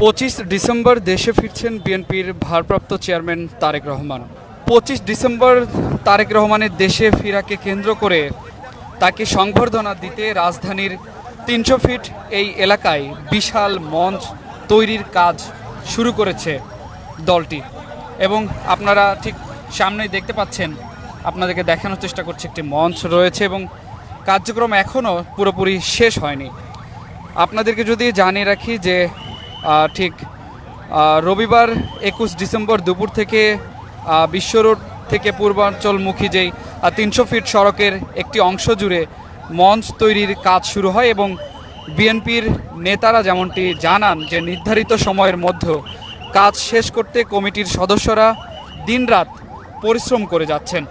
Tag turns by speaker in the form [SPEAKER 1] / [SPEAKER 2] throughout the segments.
[SPEAKER 1] 25 December দেশে ফিরছেন বিএনপির ভারপ্রাপ্ত চেয়ারম্যান তারেক রহমান। 25 ডিসেম্বর তারেক রহমানের দেশে ফেরাকে কেন্দ্র করে তাকে সংবর্ধনা দিতে রাজধানীর 300 ফিট এই এলাকায় বিশাল মঞ্চ তৈরির কাজ শুরু করেছে দলটি। এবং আপনারা ঠিক সামনেই দেখতে পাচ্ছেন, আপনাদেরকে দেখানোর চেষ্টা করছি, একটি মঞ্চ রয়েছে এবং কার্যক্রম এখনও পুরোপুরি শেষ হয়নি। আপনাদেরকে যদি জানিয়ে রাখি যে ঠিক রবিবার 21 ডিসেম্বর দুপুর থেকে বিশ্ব রোড থেকে পূর্বাঞ্চলমুখী যেই 300 ফিট সড়কের একটি অংশ জুড়ে মঞ্চ তৈরির কাজ শুরু হয় এবং বিএনপির নেতারা যেমনটি জানান যে নির্ধারিত সময়ের মধ্যে কাজ শেষ করতে কমিটির সদস্যরা দিনরাত পরিশ্রম করে যাচ্ছেন।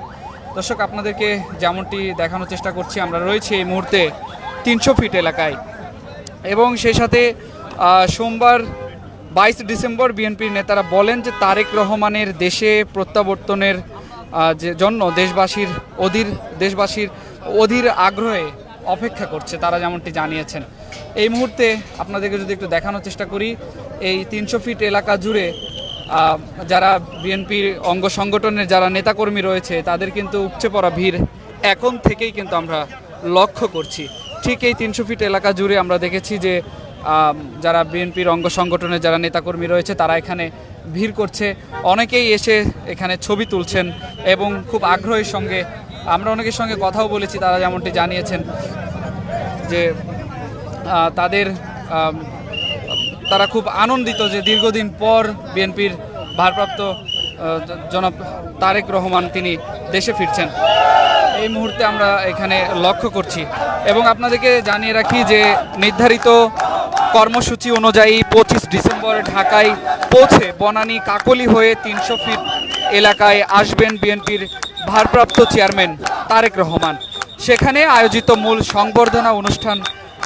[SPEAKER 1] দর্শক, আপনাদেরকে যেমনটি দেখানোর চেষ্টা করছি, আমরা রয়েছি এই মুহূর্তে 300 ফিট এলাকায় এবং সেই সাথে সোমবার 22 ডিসেম্বর বিএনপির নেতারা বলেন যে তারেক রহমানের দেশে প্রত্যাবর্তনের জন্য দেশবাসীর অধীর আগ্রহে অপেক্ষা করছে, তারা যেমনটি জানিয়েছেন। এই মুহূর্তে আপনাদেরকে যদি একটু দেখানোর চেষ্টা করি, এই 300 ফিট এলাকা জুড়ে যারা বিএনপির অঙ্গ সংগঠনের যারা নেতাকর্মী রয়েছে তাদের কিন্তু উপচে পড়া ভিড় এখন থেকেই কিন্তু আমরা লক্ষ্য করছি। ঠিক এই 300 ফিট এলাকা জুড়ে আমরা দেখেছি যে যারা বিএনপির অঙ্গ সংগঠনের যারা নেতাকর্মী রয়েছে তারা এখানে ভিড় করছে, অনেকেই এসে এখানে ছবি তুলছেন এবং খুব আগ্রহের সঙ্গে আমরা অনেকের সঙ্গে কথাও বলেছি, তারা যেমনটি জানিয়েছেন যে তারা খুব আনন্দিত যে দীর্ঘদিন পর বিএনপির ভারপ্রাপ্ত জনাব তারেক রহমান তিনি দেশে ফিরছেন। এই মুহূর্তে আমরা এখানে লক্ষ্য করছি এবং আপনাদেরকে জানিয়ে রাখি যে নির্ধারিত কর্মসূচি অনুযায়ী 25 ডিসেম্বর ঢাকায় পৌঁছে বনানী কাকলি হয়ে 300 ফিট এলাকায় আসবেন বিএনপির ভারপ্রাপ্ত চেয়ারম্যান তারেক রহমান। সেখানে আয়োজিত মূল সংবর্ধনা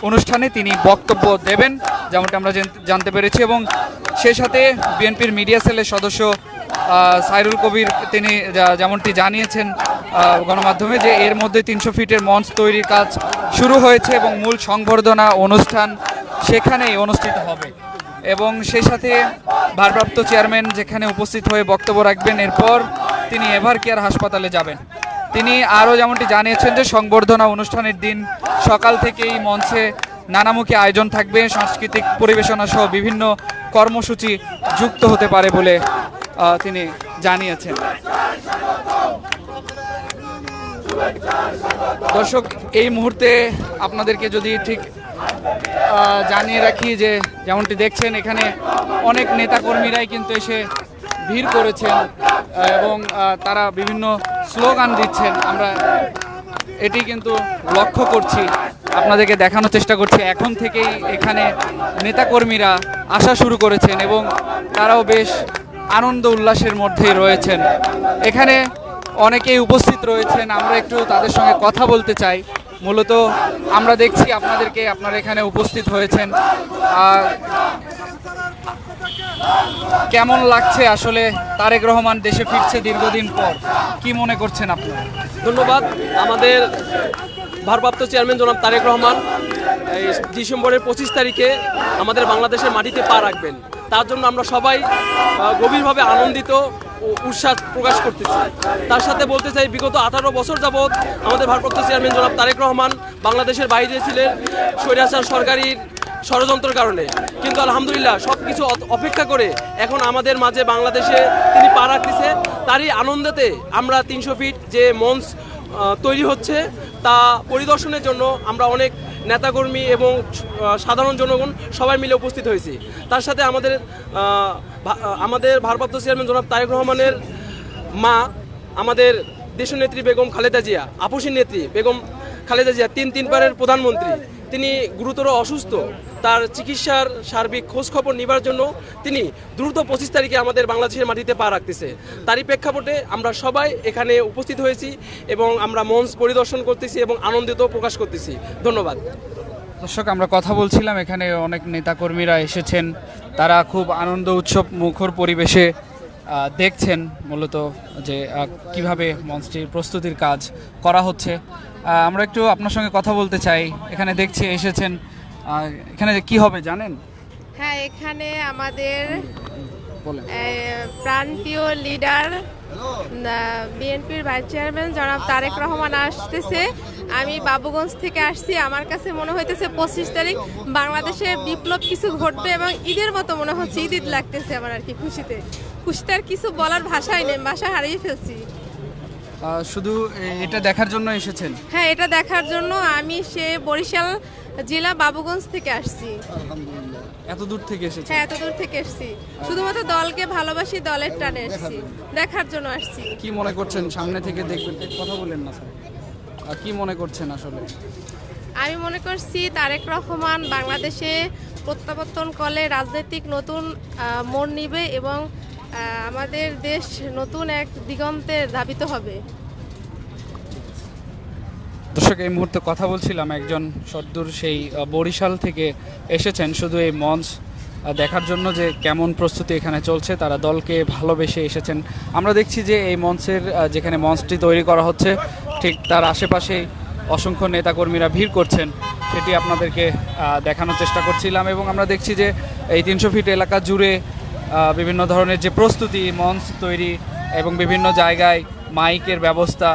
[SPEAKER 1] অনুষ্ঠানে তিনি বক্তব্য দেবেন যেমনটা আমরা জানতে পেরেছি এবং সেই সাথে বিএনপির মিডিয়া সেলের সদস্য সাইরুল কবির তিনি যেমনটি জানিয়েছেন গণমাধ্যমে যে এর মধ্যে 300 ফিটের মঞ্চ তৈরির কাজ শুরু হয়েছে এবং মূল সংবর্ধনা অনুষ্ঠান সেখানেই অনুষ্ঠিত হবে এবং সেই সাথে ভারপ্রাপ্ত চেয়ারম্যান যেখানে উপস্থিত হয়ে বক্তব্য রাখবেন, এরপর তিনি এভার কেয়ার হাসপাতালে যাবেন। তিনি আরও যেমনটি জানিয়েছেন যে সংবর্ধনা অনুষ্ঠানের দিন সকাল থেকেই মঞ্চে নানামুখী আয়োজন থাকবে, সাংস্কৃতিক পরিবেশনা সহ বিভিন্ন কর্মসূচি যুক্ত হতে পারে বলে তিনি জানিয়েছেন। দর্শক, এই মুহূর্তে আপনাদেরকে যদি ঠিক জানিয়ে রাখি যে যেমনটি দেখছেন এখানে অনেক নেতাকর্মীরাই কিন্তু এসে ভিড় করেছেন এবং তারা বিভিন্ন স্লোগান দিচ্ছেন, আমরা এটি কিন্তু লক্ষ্য করছি, আপনাদেরকে দেখানোর চেষ্টা করছি। এখন থেকেই এখানে নেতাকর্মীরা আসা শুরু করেছেন এবং তারাও বেশ আনন্দ উল্লাসের মধ্যেই রয়েছেন। এখানে অনেকেই উপস্থিত রয়েছেন, আমরা একটু তাদের সঙ্গে কথা বলতে চাই। মূলত আমরা দেখছি আপনারা এখানে উপস্থিত হয়েছেন, কেমন লাগছে আসলে তারেক রহমান দেশে ফিরছে দীর্ঘদিন পর, কি মনে করছেন আপনারা?
[SPEAKER 2] ধন্যবাদ। আমাদের ভারপ্রাপ্ত চেয়ারম্যান জনাব তারেক রহমান এই ডিসেম্বরের 25 তারিখে আমাদের বাংলাদেশের মাটিতে পা রাখবেন, তার জন্য আমরা সবাই গভীরভাবে আনন্দিত ও উচ্ছ্বাস প্রকাশ করতেছি। তার সাথে বলতে চাই, বিগত 18 বছর যাবৎ আমাদের ভারপ্রাপ্ত চেয়ারম্যান জনাব তারেক রহমান বাংলাদেশের বাইরে ছিলেন স্বৈরাচার সরকারের ষড়যন্ত্রের কারণে, কিন্তু আলহামদুলিল্লাহ সব কিছু অপেক্ষা করে এখন আমাদের মাঝে বাংলাদেশে তিনি পা রাখতেছে। তারই আনন্দেতে আমরা 300 ফিট যে মঞ্চ তৈরি হচ্ছে তা পরিদর্শনের জন্য আমরা অনেক নেতাকর্মী এবং সাধারণ জনগণ সবাই মিলে উপস্থিত হয়েছি। তার সাথে আমাদের ভারপ্রাপ্ত চেয়ারম্যান জনাব তারেক রহমানের মা, আমাদের দেশনেত্রী বেগম খালেদা জিয়া, আপসীর নেত্রী বেগম খালেদা জিয়া, তিনবারের প্রধানমন্ত্রী, তিনি গুরুতর অসুস্থ। তার চিকিৎসার সার্বিক খোঁজখবর নেবার জন্য তিনি দ্রুত 25 তারিখে আমাদের বাংলাদেশের মাটিতে পা রাখতেছে। তারই প্রেক্ষাপটে আমরা সবাই এখানে উপস্থিত হয়েছি এবং আমরা মঞ্চ পরিদর্শন করতেছি এবং আনন্দিত প্রকাশ করতেছি। ধন্যবাদ।
[SPEAKER 1] দর্শক, আমরা কথা বলছিলাম, এখানে অনেক নেতাকর্মীরা এসেছেন, তারা খুব আনন্দ উৎসব মুখর পরিবেশে দেখছেন মূলত যে কিভাবে মঞ্চটির প্রস্তুতির কাজ করা হচ্ছে। আমরা একটু আপনার সঙ্গে কথা বলতে চাই। এখানে দেখছি এসেছেন, এখানে কি হবে জানেন?
[SPEAKER 3] হ্যাঁ, এখানে আমাদের
[SPEAKER 1] বলেন।
[SPEAKER 3] প্রাণপ্রিয় লিডার বিএনপির ভাইস চেয়ারম্যান জনাব তারেক রহমান আসতেছে। আমি বাবুগঞ্জ থেকে আসছি। আমার কাছে মনে হইতেছে 25 তারিখ বাংলাদেশে বিপ্লব কিছু ঘটবে এবং ঈদের মতো মনে হচ্ছে, ঈদ ঈদ লাগতেছে আমার আর কি। খুশিতে আর কিছু বলার ভাষাই নেই, ভাষা হারিয়ে ফেলছি।
[SPEAKER 1] শুধু এটা দেখার জন্য এসেছেন?
[SPEAKER 3] হ্যাঁ, এটা দেখার জন্য আমি বরিশাল জেলা বাবুগঞ্জ থেকে আসছি।
[SPEAKER 1] এত দূর থেকে এসেছেন?
[SPEAKER 3] হ্যাঁ, এত দূর থেকে এসছি। শুধুমাত্র দলকে ভালোবাসি, দলের টানে এসছি, দেখার জন্য আসছি।
[SPEAKER 1] কি মনে করছেন সামনে থেকে দেখবেন? কথা বলেন না স্যার। কি মনে করছেন আসলে?
[SPEAKER 3] আমি মনে করছি তারেক রহমান বাংলাদেশে প্রত্যাবর্তন করলে রাজনৈতিক নতুন মোড় নিবে এবং আমাদের দেশ নতুন এক দিগন্তে ধাবিত হবে।
[SPEAKER 1] দর্শক, এই মুহূর্তে কথা বলছিলাম একজন সদ্দূর সেই বরিশাল থেকে এসেছেন শুধু এই মঞ্চ দেখার জন্য যে কেমন প্রস্তুতি এখানে চলছে। তারা দলকে ভালোবেসে এসেছেন। আমরা দেখছি যে এই মঞ্চের যেখানে মঞ্চটি তৈরি করা হচ্ছে ঠিক তার আশেপাশেই অসংখ্য নেতাকর্মীরা ভিড় করছেন, সেটি আপনাদেরকে দেখানোর চেষ্টা করছিলাম। এবং আমরা দেখছি যে এই 300 ফিট এলাকা জুড়ে বিভিন্ন ধরনের যে প্রস্তুতি, মঞ্চ তৈরি এবং বিভিন্ন জায়গায় মাইকের ব্যবস্থা,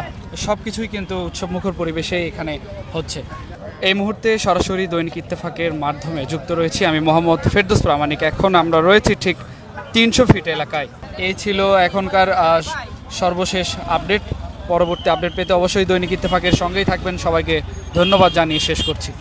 [SPEAKER 1] সব কিছুই কিন্তু উৎসবমুখর পরিবেশে এখানে হচ্ছে। এই মুহূর্তে সরাসরি দৈনিক ইত্তেফাকের মাধ্যমে যুক্ত রয়েছি আমি মোহাম্মদ ফেরদৌস প্রামাণিক। এখন আমরা রয়েছি ঠিক 300 ফিট এলাকায়। এই ছিল এখনকার সর্বশেষ আপডেট। পরবর্তী আপডেট পেতে অবশ্যই দৈনিক ইত্তেফাকের সঙ্গেই থাকবেন। সবাইকে ধন্যবাদ জানিয়ে শেষ করছি।